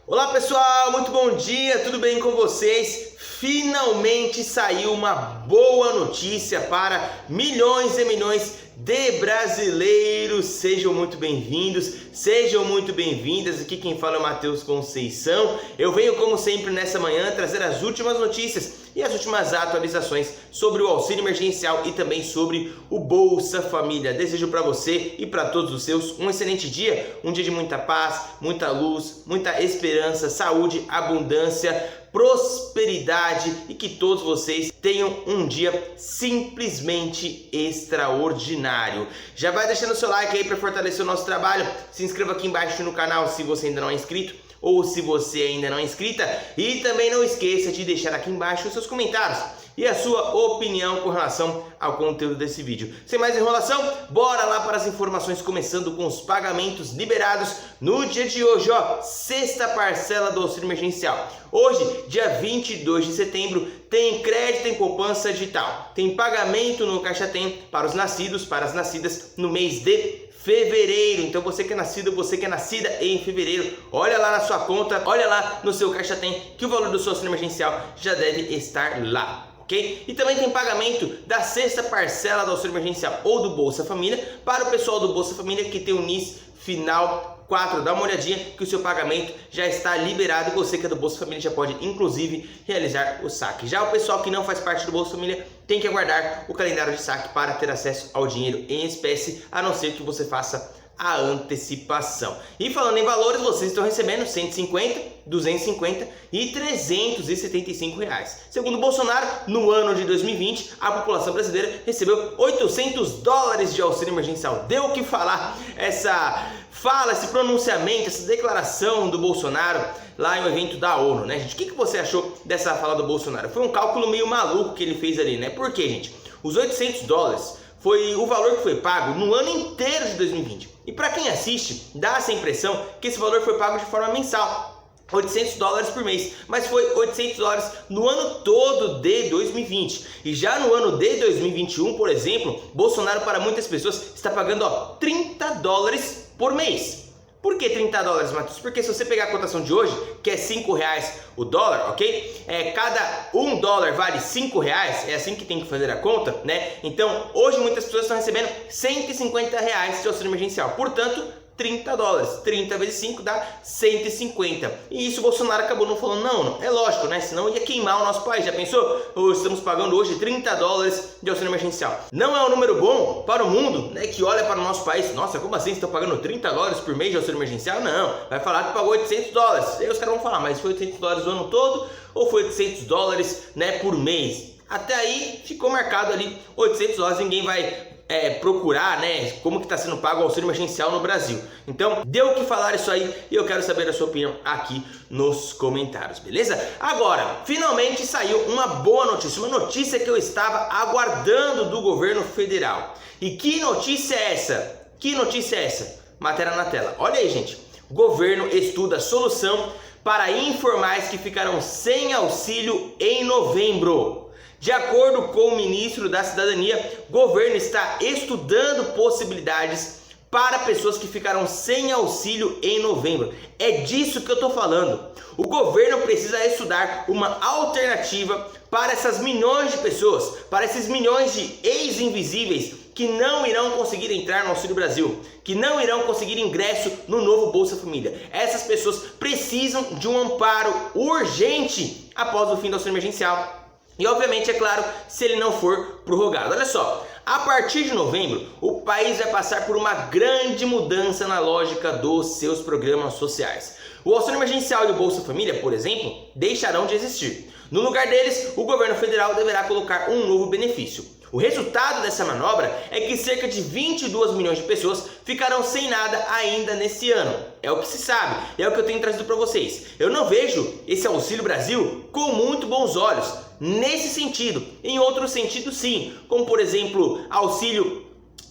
Olá pessoal, muito bom dia, tudo bem com vocês? Finalmente saiu uma boa notícia para milhões e milhões de brasileiros. Sejam muito bem-vindos, sejam muito bem-vindas. Aqui quem fala é o Matheus Conceição. Eu venho como sempre nessa manhã trazer as últimas notícias e as últimas atualizações sobre o auxílio emergencial e também sobre o Bolsa Família. Desejo para você e para todos os seus um excelente dia, um dia de muita paz, muita luz, muita esperança, saúde, abundância, prosperidade e que todos vocês tenham um dia simplesmente extraordinário. Já vai deixando o seu like aí para fortalecer o nosso trabalho, se inscreva aqui embaixo no canal se você ainda não é inscrito ou se você ainda não é inscrita e também não esqueça de deixar aqui embaixo os seus comentários e a sua opinião com relação ao conteúdo desse vídeo. Sem mais enrolação, bora lá para as informações, começando com os pagamentos liberados no dia de hoje, sexta parcela do auxílio emergencial. Hoje, dia 22 de setembro, tem crédito em poupança digital, tem pagamento no Caixa Tem para os nascidos, para as nascidas no mês de fevereiro. Então você que é nascido, você que é nascida em fevereiro, olha lá na sua conta, olha lá no seu Caixa Tem que o valor do seu auxílio emergencial já deve estar lá. Okay? E também tem pagamento da sexta parcela do auxílio emergencial ou do Bolsa Família para o pessoal do Bolsa Família que tem o NIS final 4. Dá uma olhadinha que o seu pagamento já está liberado e você que é do Bolsa Família já pode inclusive realizar o saque. Já o pessoal que não faz parte do Bolsa Família tem que aguardar o calendário de saque para ter acesso ao dinheiro em espécie, a não ser que você faça a antecipação. E falando em valores, vocês estão recebendo 150, 250 e 375 reais. Segundo Bolsonaro, no ano de 2020, a população brasileira recebeu 800 dólares de auxílio emergencial. Deu o que falar essa fala, esse pronunciamento, essa declaração do Bolsonaro lá em um evento da ONU, né, gente? O que você achou dessa fala do Bolsonaro? Foi um cálculo meio maluco que ele fez ali, né? Por quê, gente? Os 800 dólares foi o valor que foi pago no ano inteiro de 2020. E para quem assiste, dá essa impressão que esse valor foi pago de forma mensal, 800 dólares por mês, mas foi 800 dólares no ano todo de 2020. E já no ano de 2021, por exemplo, Bolsonaro para muitas pessoas está pagando 30 dólares por mês. Por que 30 dólares, Matheus? Porque se você pegar a cotação de hoje, que é 5 reais o dólar, ok? Cada 1 dólar vale 5 reais, é assim que tem que fazer a conta, né? Então, hoje muitas pessoas estão recebendo 150 reais de auxílio emergencial. Portanto, 30 dólares. 30 vezes 5 dá 150. E isso o Bolsonaro acabou não falando, não. É lógico, né? Senão ia queimar o nosso país. Já pensou? Estamos pagando hoje 30 dólares de auxílio emergencial. Não é um número bom para o mundo, né? Que olha para o nosso país. Nossa, como assim? Estão pagando 30 dólares por mês de auxílio emergencial? Não. Vai falar que pagou 800 dólares. Aí os caras vão falar, mas foi 800 dólares o ano todo ou foi 800 dólares, né, por mês? Até aí ficou marcado ali 800 dólares. Ninguém vai procurar, né, como que está sendo pago o auxílio emergencial no Brasil. Então, deu o que falar isso aí e eu quero saber a sua opinião aqui nos comentários, beleza? Agora, finalmente saiu uma boa notícia, uma notícia que eu estava aguardando do governo federal. E que notícia é essa? Que notícia é essa? Matéria na tela. Olha aí, gente. O governo estuda solução para informais que ficarão sem auxílio em novembro. De acordo com o ministro da Cidadania, o governo está estudando possibilidades para pessoas que ficarão sem auxílio em novembro. É disso que eu estou falando. O governo precisa estudar uma alternativa para essas milhões de pessoas, para esses milhões de ex-invisíveis que não irão conseguir entrar no Auxílio Brasil, que não irão conseguir ingresso no novo Bolsa Família. Essas pessoas precisam de um amparo urgente após o fim do auxílio emergencial. E obviamente, é claro, se ele não for prorrogado. Olha só, a partir de novembro, o país vai passar por uma grande mudança na lógica dos seus programas sociais. O auxílio emergencial e o Bolsa Família, por exemplo, deixarão de existir. No lugar deles, o governo federal deverá colocar um novo benefício. O resultado dessa manobra é que cerca de 22 milhões de pessoas ficarão sem nada ainda nesse ano. É o que se sabe, é o que eu tenho trazido para vocês. Eu não vejo esse Auxílio Brasil com muito bons olhos nesse sentido. Em outro sentido, sim, como por exemplo, auxílio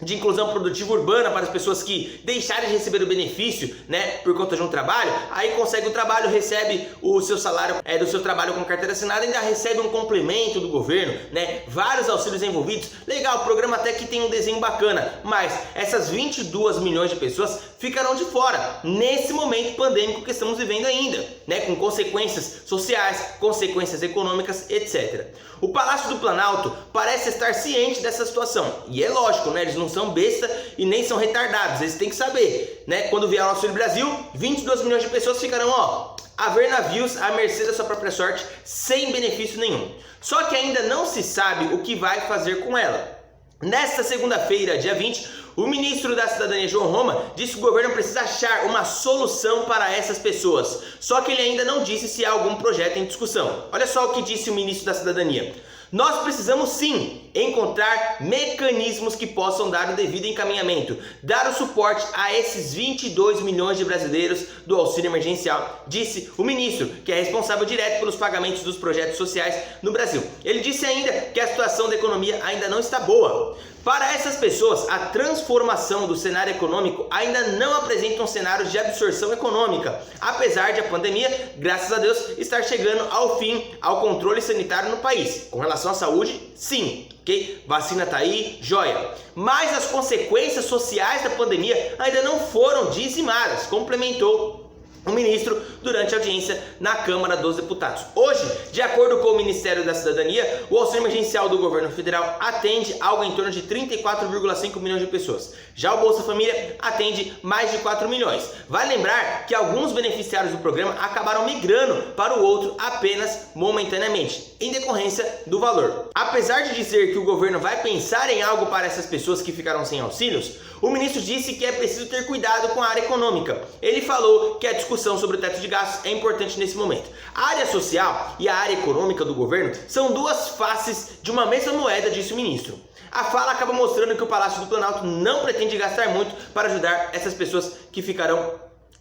de inclusão produtiva urbana para as pessoas que deixarem de receber o benefício, né, por conta de um trabalho, aí consegue o trabalho, recebe o seu salário do seu trabalho com carteira assinada, ainda recebe um complemento do governo, né, vários auxílios envolvidos. Legal, o programa até que tem um desenho bacana, mas essas 22 milhões de pessoas ficarão de fora nesse momento pandêmico que estamos vivendo ainda, né, com consequências sociais, consequências econômicas, etc. O Palácio do Planalto parece estar ciente dessa situação, e é lógico, né, eles não são besta e nem são retardados, eles têm que saber, né, quando vier o Auxílio Brasil, 22 milhões de pessoas ficarão, a ver navios à mercê da sua própria sorte, sem benefício nenhum. Só que ainda não se sabe o que vai fazer com ela. Nesta segunda-feira, dia 20, o ministro da Cidadania, João Roma, disse que o governo precisa achar uma solução para essas pessoas. Só que ele ainda não disse se há algum projeto em discussão. Olha só o que disse o ministro da Cidadania. Nós precisamos sim encontrar mecanismos que possam dar o devido encaminhamento, dar o suporte a esses 22 milhões de brasileiros do auxílio emergencial, disse o ministro, que é responsável direto pelos pagamentos dos projetos sociais no Brasil. Ele disse ainda que a situação da economia ainda não está boa. Para essas pessoas, a transformação do cenário econômico ainda não apresenta um cenário de absorção econômica, apesar de a pandemia, graças a Deus, estar chegando ao fim, ao controle sanitário no país. Com relação à saúde, sim, ok? Vacina tá aí, joia. Mas as consequências sociais da pandemia ainda não foram dizimadas, complementou o ministro durante a audiência na Câmara dos Deputados. Hoje, de acordo com o Ministério da Cidadania, o auxílio emergencial do governo federal atende algo em torno de 34,5 milhões de pessoas. Já o Bolsa Família atende mais de 4 milhões. Vale lembrar que alguns beneficiários do programa acabaram migrando para o outro apenas momentaneamente, em decorrência do valor. Apesar de dizer que o governo vai pensar em algo para essas pessoas que ficaram sem auxílios, o ministro disse que é preciso ter cuidado com a área econômica. Ele falou que a discussão sobre o teto de gastos é importante nesse momento. A área social e a área econômica do governo são duas faces de uma mesma moeda, disse o ministro. A fala acaba mostrando que o Palácio do Planalto não pretende gastar muito para ajudar essas pessoas que ficarão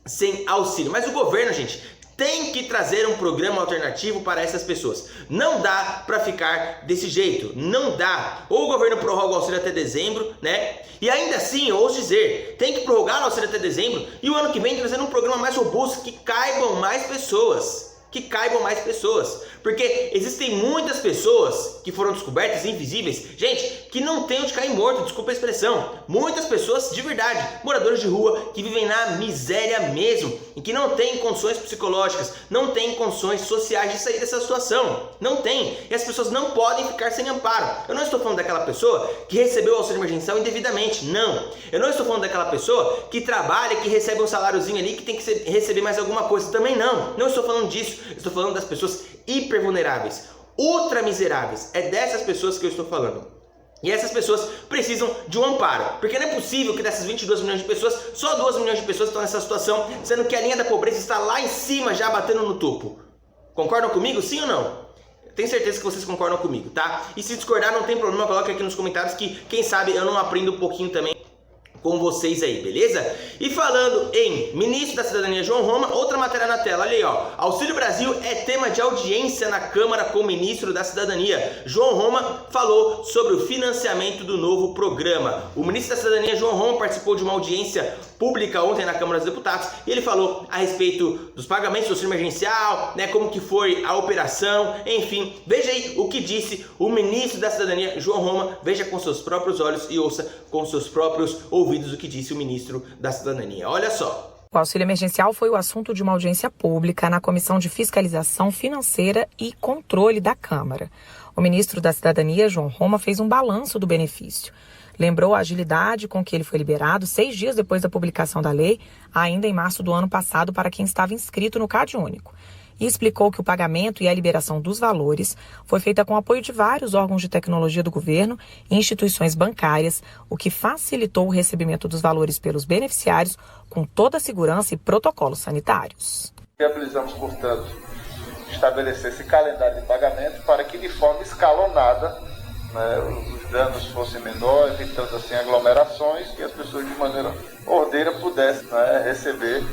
sem auxílio. Mas o governo, gente, tem que trazer um programa alternativo para essas pessoas. Não dá para ficar desse jeito, não dá. Ou o governo prorroga o auxílio até dezembro, né? E ainda assim, eu ouso dizer, tem que prorrogar o auxílio até dezembro e o ano que vem trazer um programa mais robusto que caibam mais pessoas. Porque existem muitas pessoas que foram descobertas invisíveis, gente, que não tem onde cair morto, desculpa a expressão. Muitas pessoas de verdade, moradores de rua, que vivem na miséria mesmo e que não têm condições psicológicas, não têm condições sociais de sair dessa situação. Não tem. E as pessoas não podem ficar sem amparo. Eu não estou falando daquela pessoa que recebeu o auxílio emergencial indevidamente, não. Eu não estou falando daquela pessoa que trabalha, que recebe um saláriozinho ali, que tem que receber mais alguma coisa, também não. Não estou falando disso. Eu estou falando das pessoas hipervulneráveis, ultra miseráveis. É dessas pessoas que eu estou falando. E essas pessoas precisam de um amparo. Porque não é possível que dessas 22 milhões de pessoas, só 2 milhões de pessoas estão nessa situação, sendo que a linha da pobreza está lá em cima, já batendo no topo. Concordam comigo, sim ou não? Tenho certeza que vocês concordam comigo, tá? E se discordar, não tem problema, coloca aqui nos comentários que, quem sabe, eu não aprendo um pouquinho também com vocês aí, beleza? E falando em ministro da Cidadania, João Roma, outra matéria na tela, olha aí, ó. Auxílio Brasil é tema de audiência na Câmara com o ministro da Cidadania. João Roma falou sobre o financiamento do novo programa. O ministro da Cidadania, João Roma, participou de uma audiência pública ontem na Câmara dos Deputados e ele falou a respeito dos pagamentos do auxílio emergencial, né, como que foi a operação, enfim. Veja aí o que disse o ministro da Cidadania, João Roma, veja com seus próprios olhos e ouça com seus próprios ouvidos o que disse o ministro da Cidadania. Olha só. O auxílio emergencial foi o assunto de uma audiência pública na Comissão de Fiscalização Financeira e Controle da Câmara. O ministro da Cidadania, João Roma, fez um balanço do benefício. Lembrou a agilidade com que ele foi liberado 6 dias depois da publicação da lei, ainda em março do ano passado, para quem estava inscrito no CadÚnico. E explicou que o pagamento e a liberação dos valores foi feita com apoio de vários órgãos de tecnologia do governo e instituições bancárias, o que facilitou o recebimento dos valores pelos beneficiários com toda a segurança e protocolos sanitários. Viabilizamos, portanto, estabelecer esse calendário de pagamento para que de forma escalonada, né, os danos fossem menores, evitando assim aglomerações e as pessoas de maneira ordeira pudessem, né, receber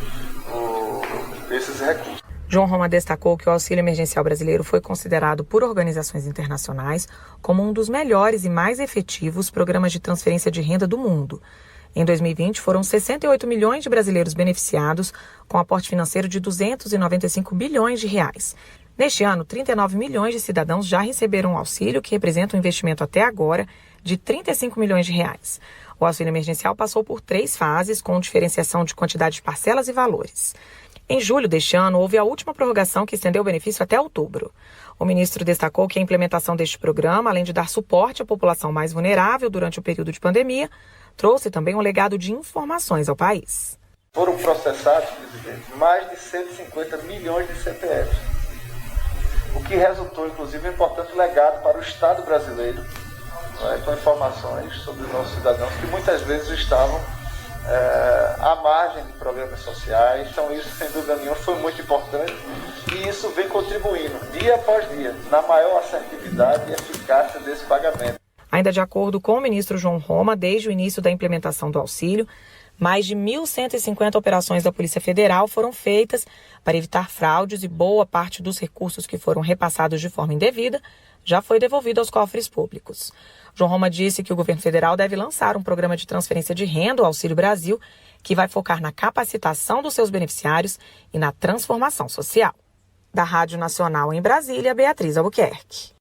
esses recursos. João Roma destacou que o auxílio emergencial brasileiro foi considerado por organizações internacionais como um dos melhores e mais efetivos programas de transferência de renda do mundo. Em 2020, foram 68 milhões de brasileiros beneficiados, com aporte financeiro de 295 bilhões de reais. Neste ano, 39 milhões de cidadãos já receberam o auxílio, que representa um investimento até agora de 35 milhões de reais. O auxílio emergencial passou por 3 fases, com diferenciação de quantidade de parcelas e valores. Em julho deste ano, houve a última prorrogação que estendeu o benefício até outubro. O ministro destacou que a implementação deste programa, além de dar suporte à população mais vulnerável durante o período de pandemia, trouxe também um legado de informações ao país. Foram processados, presidente, mais de 150 milhões de CPFs, o que resultou, inclusive, em um importante legado para o Estado brasileiro, com informações sobre os nossos cidadãos que muitas vezes estavam à margem de programas sociais. Então isso, sem dúvida nenhuma, foi muito importante e isso vem contribuindo, dia após dia, na maior assertividade e eficácia desse pagamento. Ainda de acordo com o ministro João Roma, desde o início da implementação do auxílio, mais de 1.150 operações da Polícia Federal foram feitas para evitar fraudes e boa parte dos recursos que foram repassados de forma indevida já foi devolvido aos cofres públicos. João Roma disse que o governo federal deve lançar um programa de transferência de renda, o Auxílio Brasil, que vai focar na capacitação dos seus beneficiários e na transformação social. Da Rádio Nacional em Brasília, Beatriz Albuquerque.